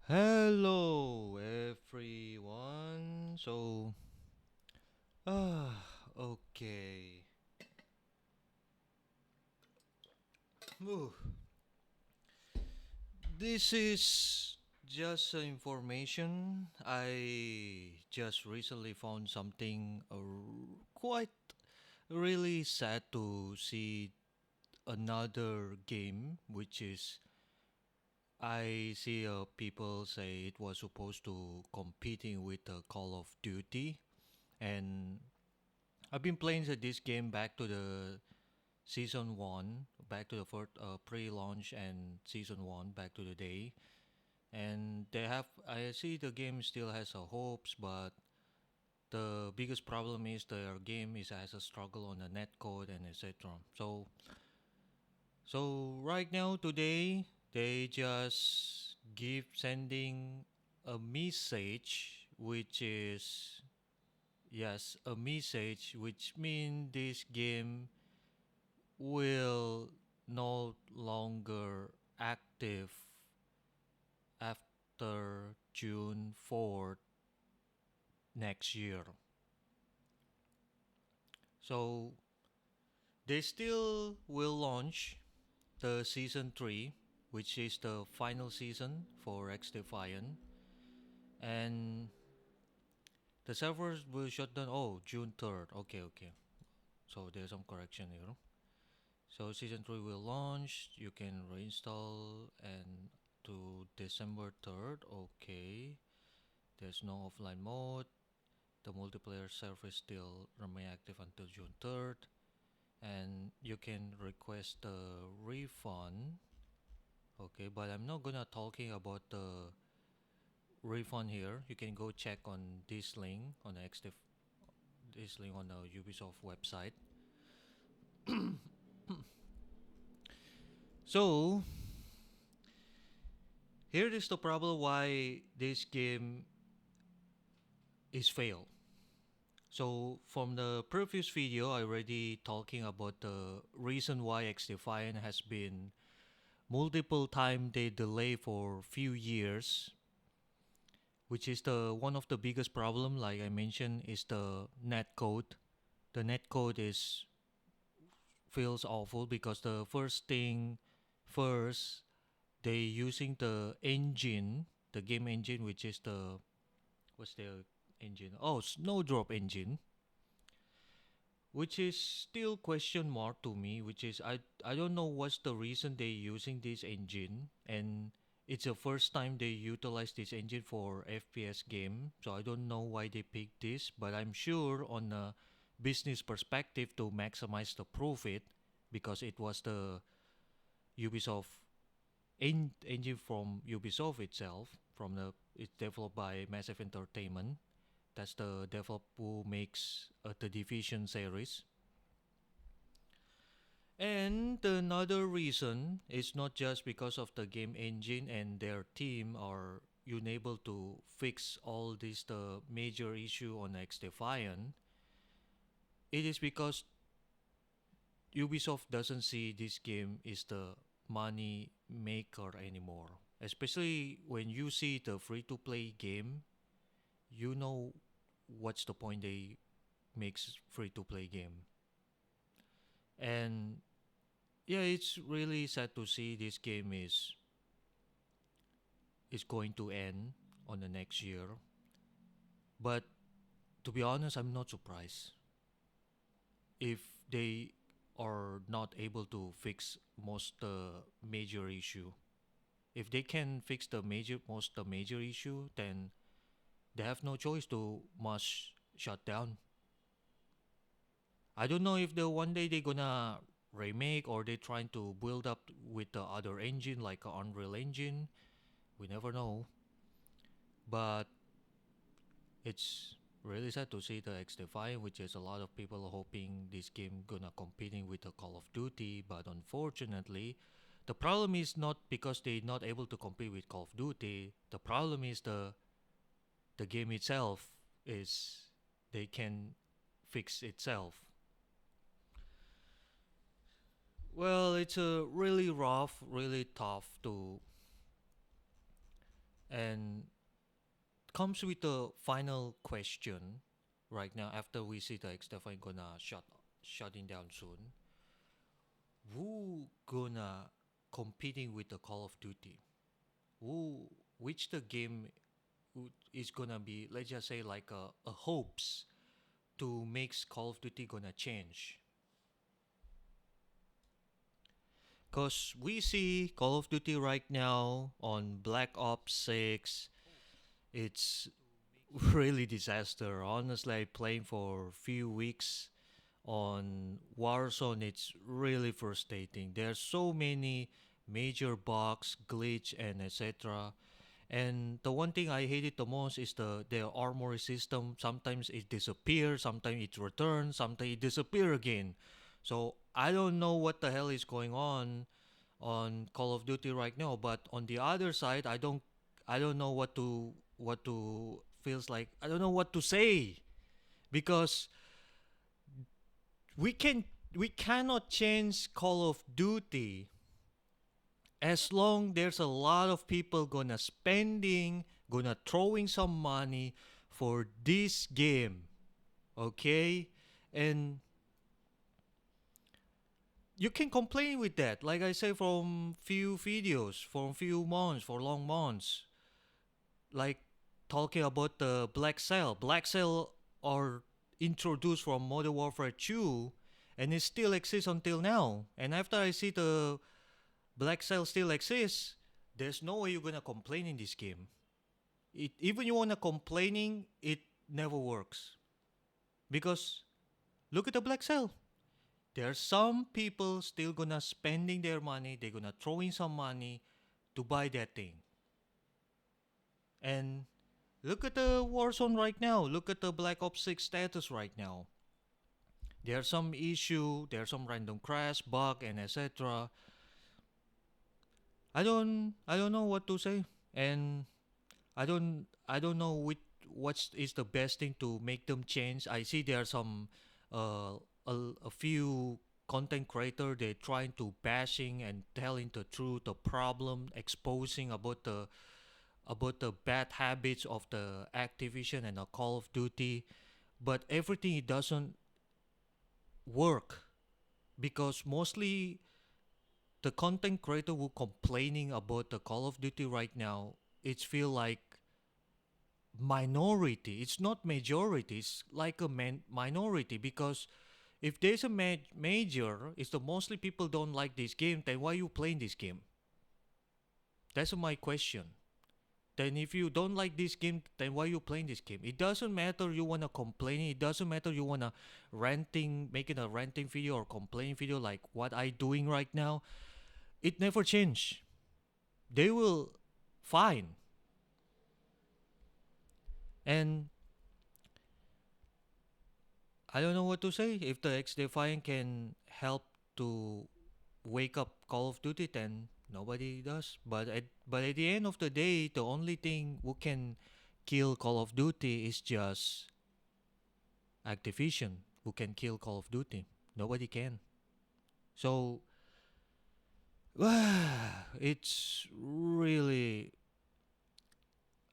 Hello, everyone. Okay. Ooh, this is just information. I just recently found something quite really sad to see another game, which is I see people say it was supposed to competing with Call of Duty, and I've been playing this game back to the season one, back to the first pre-launch and season one, back to the day, and they have. I see the game still has a hopes, but the biggest problem is their game is has a struggle on the net code and etc. So right now today they just give sending a message which is yes a message which mean this game will no longer active after June 4th next year. So they still will launch the season 3, which is the final season for XDefiant, and the servers will shut down. Oh, June 3rd. Okay, okay. So there's some correction here. So season 3 will launch. You can reinstall and to December 3rd. Okay. There's no offline mode. The multiplayer server still remain active until June 3rd. And you can request a refund. Okay, but I'm not gonna talking about the refund here. You can go check on this link on the XDev, this link on the Ubisoft website. So here is the problem why this game is failed. So from the previous video, I already talking about the reason why XDefiant has been multiple time they delay for few years, which is the one of the biggest problem. Like I mentioned, is the net code. The net code is feels awful because the first thing first they using the engine, the game engine, which is the what's the engine? Oh, Snowdrop engine, which is still question mark to me. Which is I don't know what's the reason they using this engine, and it's the first time they utilize this engine for FPS game. So I don't know why they picked this, but I'm sure on a business perspective to maximize the profit because it was the Ubisoft engine from Ubisoft itself. From the it's developed by Massive Entertainment. That's the developer who makes the Division series. And another reason is not just because of the game engine and their team are unable to fix all this the major issue on XDefiant. It is because Ubisoft doesn't see this game is the money maker anymore. Especially when you see the free to play game, you know what's the point they makes free to play game. And yeah, it's really sad to see this game is going to end on the next year. But to be honest, I'm not surprised if they are not able to fix most the major issue. If they can fix the major issue, then they have no choice to must shut down. I don't know if the one day they gonna remake or they trying to build up with the other engine like a Unreal Engine. We never know. But it's really sad to see the XDefiant, which is a lot of people hoping this game gonna competing with the Call of Duty. But unfortunately, the problem is not because they not able to compete with Call of Duty. The problem is the game itself is they can fix itself. Well, it's a really rough, really tough to And comes with the final question right now after we see the XDefiant gonna shutting down soon. Who gonna competing with the Call of Duty? Who which the game is gonna be, let's just say, like a hopes to makes Call of Duty gonna change? Cause we see Call of Duty right now on Black Ops 6, it's really disaster. Honestly, playing for few weeks on Warzone, it's really frustrating. There's so many major bugs, glitch, and etc. And the one thing I hated the most is the armory system. Sometimes it disappears, sometimes it returns, sometimes it disappears again. So I don't know what the hell is going on Call of Duty right now. But on the other side, I don't know what to feels like. I don't know what to say because we can we cannot change Call of Duty as long there's a lot of people gonna throwing some money for this game, okay? And you can complain with that, like I say, from few videos, from few months, for long months, like talking about the black cell are introduced from Modern Warfare 2, and it still exists until now. And after I see the black cell still exists, there's no way you're gonna complain in this game. Even you wanna complaining, it never works because look at the black cell. There are some people still gonna spending their money. They're gonna throw in some money to buy that thing. And look at the Warzone right now. Look at the Black Ops 6 status right now. There's some issue. There's some random crash, bug, and etc. I don't know what to say, and I don't know what is the best thing to make them change. I see there are some uh a few content creator, they trying to bashing and telling the truth, the problem, exposing about the bad habits of the Activision and the Call of Duty, but everything it doesn't work because mostly the content creator who complaining about the Call of Duty right now, it's feel like minority. It's not majority. It's like a minority because if there's a major, it's the mostly people don't like this game. Then why you playing this game? That's my question. Then if you don't like this game, then why you playing this game? It doesn't matter you wanna complain. It doesn't matter you wanna making a ranting video or complaining video like what I doing right now. It never change. They will fine. And I don't know what to say. If the XDefiant can help to wake up Call of Duty, then nobody does. But at the end of the day, the only thing who can kill Call of Duty is just Activision, who can kill Call of Duty. Nobody can. So it's really,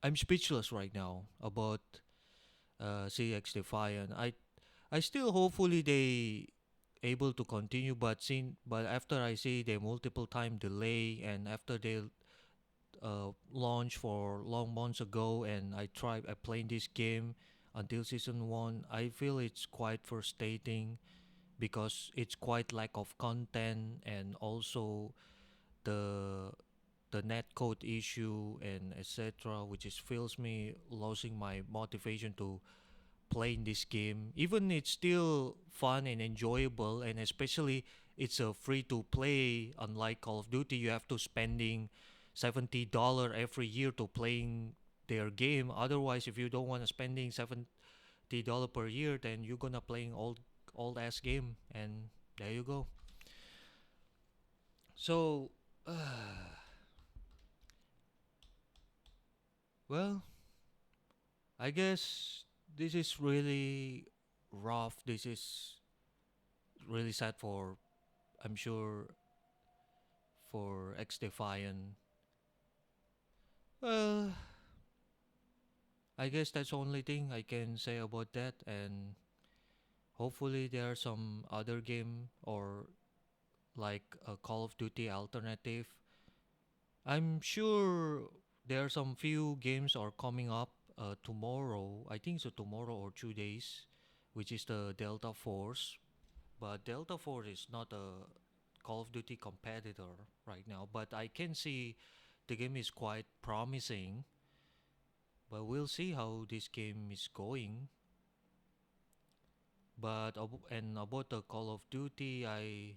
I'm speechless right now about CX Defiant. I still hopefully they able to continue, but after I see the multiple time delay and after they launch for long months ago, and I played this game until season 1, I feel it's quite frustrating because it's quite lack of content, and also the the netcode issue and etc, which is feels me losing my motivation to playing this game. Even it's still fun and enjoyable, and especially it's a free to play. Unlike Call of Duty, you have to spending $70 every year to playing their game. Otherwise, if you don't want to spending $70 per year, then you're gonna playing old ass game, and there you go. So, well, I guess this is really rough. This is really sad for, I'm sure, for X Defiant. Well, I guess that's the only thing I can say about that, and hopefully there are some other game or like a Call of Duty alternative. I'm sure there are some few games are coming up tomorrow. I think so tomorrow or 2 days, which is the Delta Force. But Delta Force is not a Call of Duty competitor right now. But I can see the game is quite promising. But we'll see how this game is going. But and about the Call of Duty, I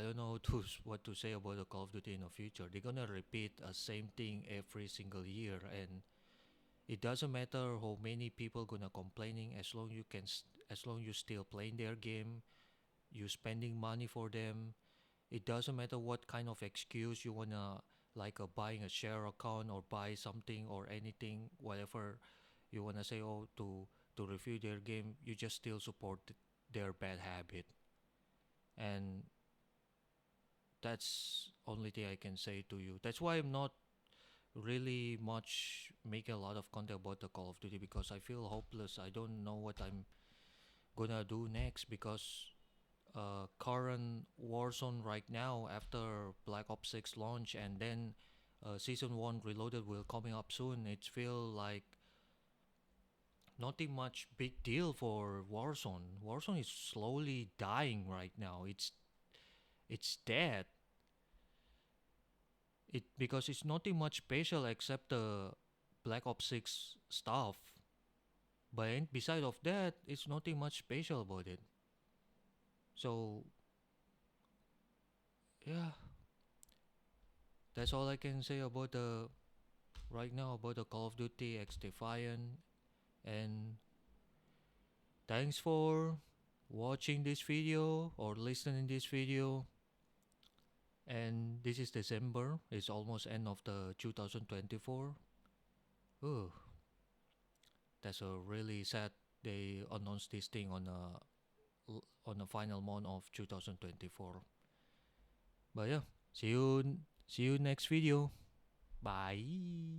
don't know what to say about the Call of Duty in the future. They're gonna repeat the same thing every single year, and it doesn't matter how many people gonna complaining as long you can, as long you still playing their game, you spending money for them. It doesn't matter what kind of excuse you wanna like buying a share account or buy something or anything, whatever you wanna say. Oh, to review their game, you just still support their bad habit, and that's only thing I can say to you. That's why I'm not really much making a lot of content about the Call of Duty because I feel hopeless. I don't know what I'm gonna do next because current Warzone right now after Black Ops 6 launch and then Season 1 Reloaded will coming up soon. It feel like nothing much big deal for Warzone. Warzone is slowly dying right now. It's dead. It because it's nothing much special except the Black Ops 6 stuff. But beside of that, it's nothing much special about it. So yeah, that's all I can say about the right now about the Call of Duty XDefiant. And thanks for watching this video or listening this video. And this is December. It's almost end of the 2024. Oh, that's a really sad. They announced this thing on the final month of 2024. But yeah, see you next video. Bye.